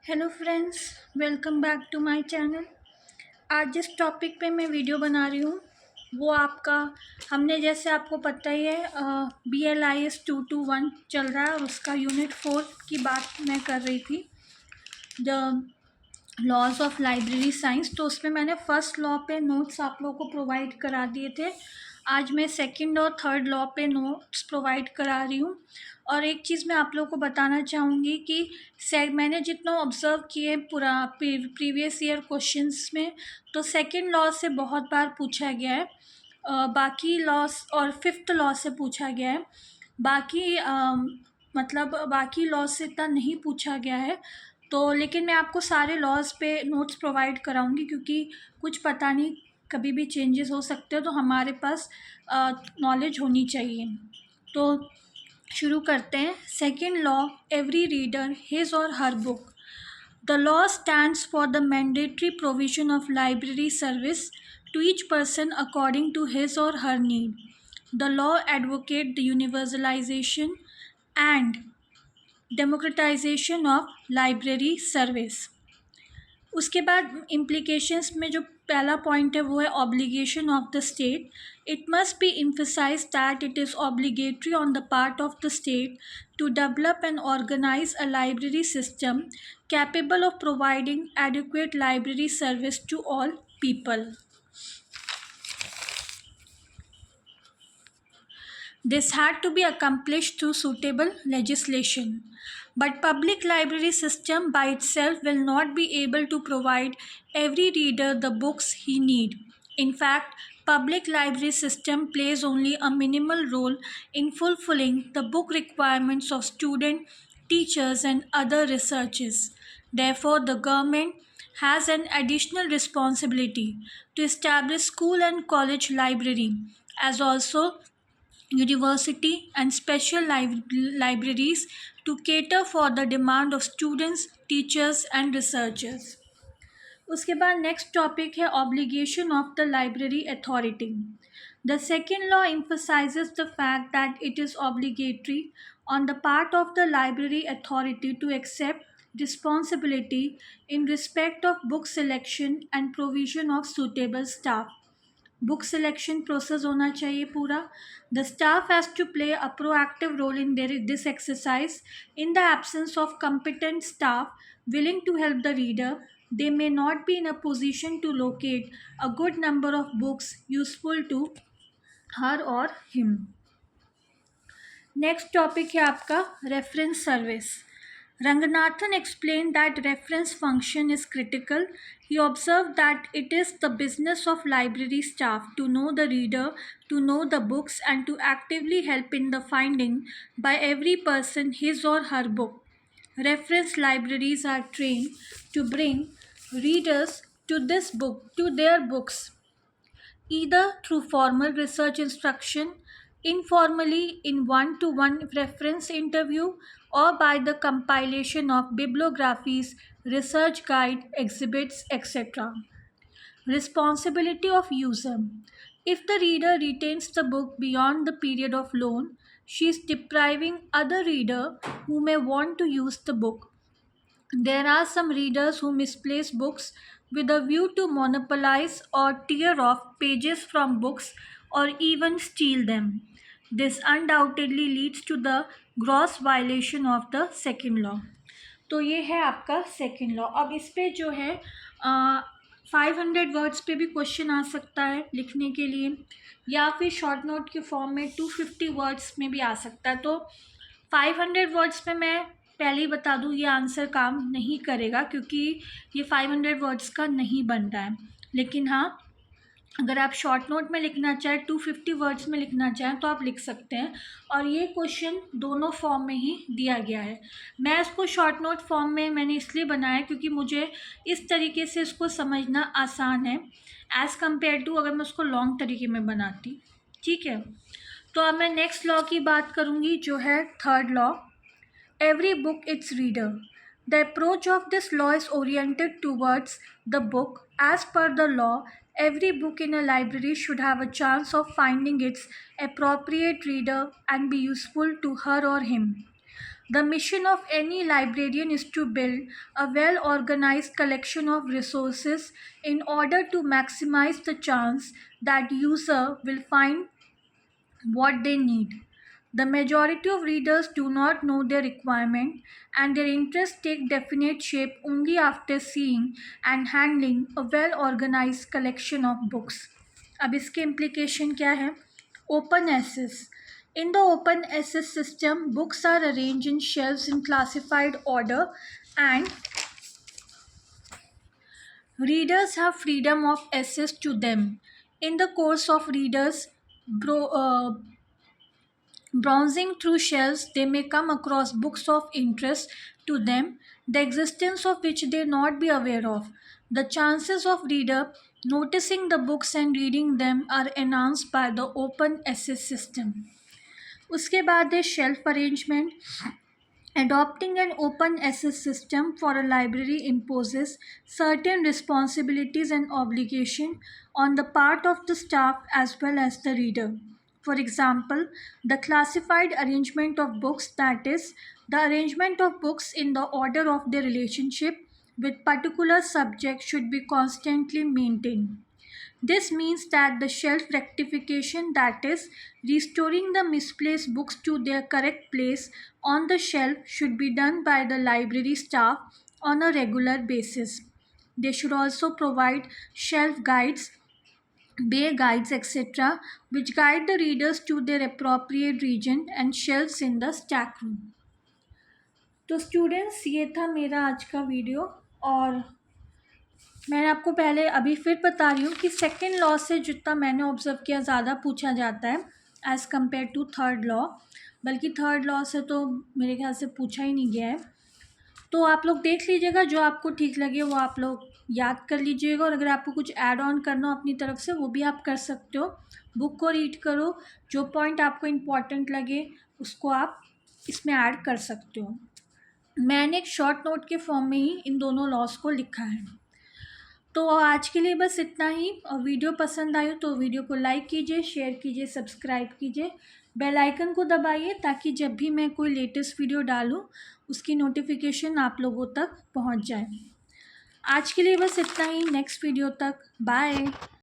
Hello friends, welcome back to my channel. आज जिस topic पे मैं वीडियो बना रही हूँ वो आपका हमने जैसे आपको पता ही है BLIS 221 चल रहा है और उसका यूनिट 4 की बात मैं कर रही थी, the laws of library science. तो उसमें मैंने फर्स्ट लॉ पे नोट्स आप लोगों को प्रोवाइड करा दिए थे। आज मैं सेकंड और थर्ड लॉ पे नोट्स प्रोवाइड करा रही हूँ। और एक चीज़ मैं आप लोगों को बताना चाहूँगी कि मैंने जितना ऑब्ज़र्व किए पूरा प्रीवियस ईयर क्वेश्चंस में, तो सेकंड लॉ से बहुत बार पूछा गया है। बाकी लॉस और फिफ्थ लॉ से पूछा गया है। बाकी मतलब बाकी लॉ से इतना नहीं पूछा गया है। तो लेकिन मैं आपको सारे लॉज पे नोट्स प्रोवाइड कराऊंगी, क्योंकि कुछ पता नहीं कभी भी चेंजेस हो सकते हो, तो हमारे पास नॉलेज होनी चाहिए। तो शुरू करते हैं। Second law, every reader his और हर book. The law stands for the mandatory provision of library service to each person according to his or her need. The law advocates the universalization and democratization of library service. उसके बाद implications में जो पहला point है वो है obligation of the state. It must be emphasized that it is obligatory on the part of the state to develop and organize a library system capable of providing adequate library service to all people. This had to be accomplished through suitable legislation. But public library system by itself will not be able to provide every reader the books he need. In fact, public library system plays only a minimal role in fulfilling the book requirements of students, teachers and other researchers. Therefore, the government has an additional responsibility to establish school and college library as also university and special libraries to cater for the demand of students, teachers and researchers. उसके बाद next topic है obligation of the library authority. The second law emphasizes the fact that it is obligatory on the part of the library authority to accept responsibility in respect of book selection and provision of suitable staff. Book selection process होना चाहिए पूरा। The staff has to play a proactive role in this exercise. In the absence of competent staff willing to help the reader, they may not be in a position to locate a good number of books useful to her or him. Next topic है आपका reference service. Ranganathan explained that reference function is critical. He observed that it is the business of library staff to know the reader, to know the books, and to actively help in the finding by every person his or her book. Reference libraries are trained to bring readers to their books, either through formal research instruction, informally in one-to-one reference interview, or by the compilation of bibliographies, research guide, exhibits, etc. Responsibility of user. If the reader retains the book beyond the period of loan, she is depriving other reader who may want to use the book. There are some readers who misplace books with a view to monopolize or tear off pages from books or even steal them. This undoubtedly leads to the gross violation of the second law. तो ये है आपका second law. अब इस पे जो है 500 words पे भी क्वेश्चन आ सकता है लिखने के लिए, या फिर शॉर्ट नोट के फॉर्म में 250 वर्ड्स में भी आ सकता है। तो 500 वर्ड्स पे मैं पहले ही बता दूँ ये आंसर काम नहीं करेगा, क्योंकि ये 500 वर्ड्स का नहीं बन रहा है। लेकिन हाँ, अगर आप शॉर्ट नोट में लिखना चाहें, 250 वर्ड्स में लिखना चाहें तो आप लिख सकते हैं। और ये क्वेश्चन दोनों फॉर्म में ही दिया गया है। मैं इसको शॉर्ट नोट फॉर्म में मैंने इसलिए बनाया क्योंकि मुझे इस तरीके से इसको समझना आसान है एज़ कम्पेयर टू अगर मैं उसको लॉन्ग तरीके में बनाती। ठीक है, तो अब मैं नेक्स्ट लॉ की बात करूँगी जो है third law, every book its reader. The approach of this law is oriented towards the book. As per the law, every book in a library should have a chance of finding its appropriate reader and be useful to her or him. The mission of any librarian is to build a well organized collection of resources in order to maximize the chance that user will find what they need. The majority of readers do not know their requirement and their interests take definite shape only after seeing and handling a well organized collection of books. अब इसके implication क्या है? Open access. In the open access system, books are arranged in shelves in classified order and readers have freedom of access to them. In the course of readers browsing through shelves, they may come across books of interest to them, the existence of which they not be aware of. The chances of reader noticing the books and reading them are enhanced by the open access system. उसके बाद है shelf arrangement. Adopting an open access system for a library imposes certain responsibilities and obligations on the part of the staff as well as the reader. For example, the classified arrangement of books, that is, the arrangement of books in the order of their relationship with particular subject, should be constantly maintained. This means that the shelf rectification, that is, restoring the misplaced books to their correct place on the shelf, should be done by the library staff on a regular basis. They should also provide shelf guides, bay guides, etc., which guide the readers to their appropriate region and shelves in the stack room. तो students, ये था मेरा आज का video और मैंने आपको पहले अभी फिर बता रही हूँ कि सेकेंड लॉ से जितना मैंने ऑब्जर्व किया ज़्यादा पूछा जाता है as compare to third law, बल्कि थर्ड लॉ से तो मेरे ख्याल से पूछा ही नहीं गया है। तो आप लोग देख लीजिएगा, जो आपको ठीक लगे वो आप लोग याद कर लीजिएगा और अगर आपको कुछ ऐड ऑन करना हो अपनी तरफ से वो भी आप कर सकते हो। बुक को रीड करो, जो पॉइंट आपको इम्पॉर्टेंट लगे उसको आप इसमें ऐड कर सकते हो। मैंने एक शॉर्ट नोट के फॉर्म में ही इन दोनों लॉस को लिखा है। तो आज के लिए बस इतना ही। और वीडियो पसंद आई हो तो वीडियो को लाइक कीजिए, शेयर कीजिए, सब्सक्राइब कीजिए, बेल आइकन को दबाइए ताकि जब भी मैं कोई लेटेस्ट वीडियो डालूं उसकी नोटिफिकेशन आप लोगों तक पहुंच जाए। आज के लिए बस इतना ही। नेक्स्ट वीडियो तक बाय।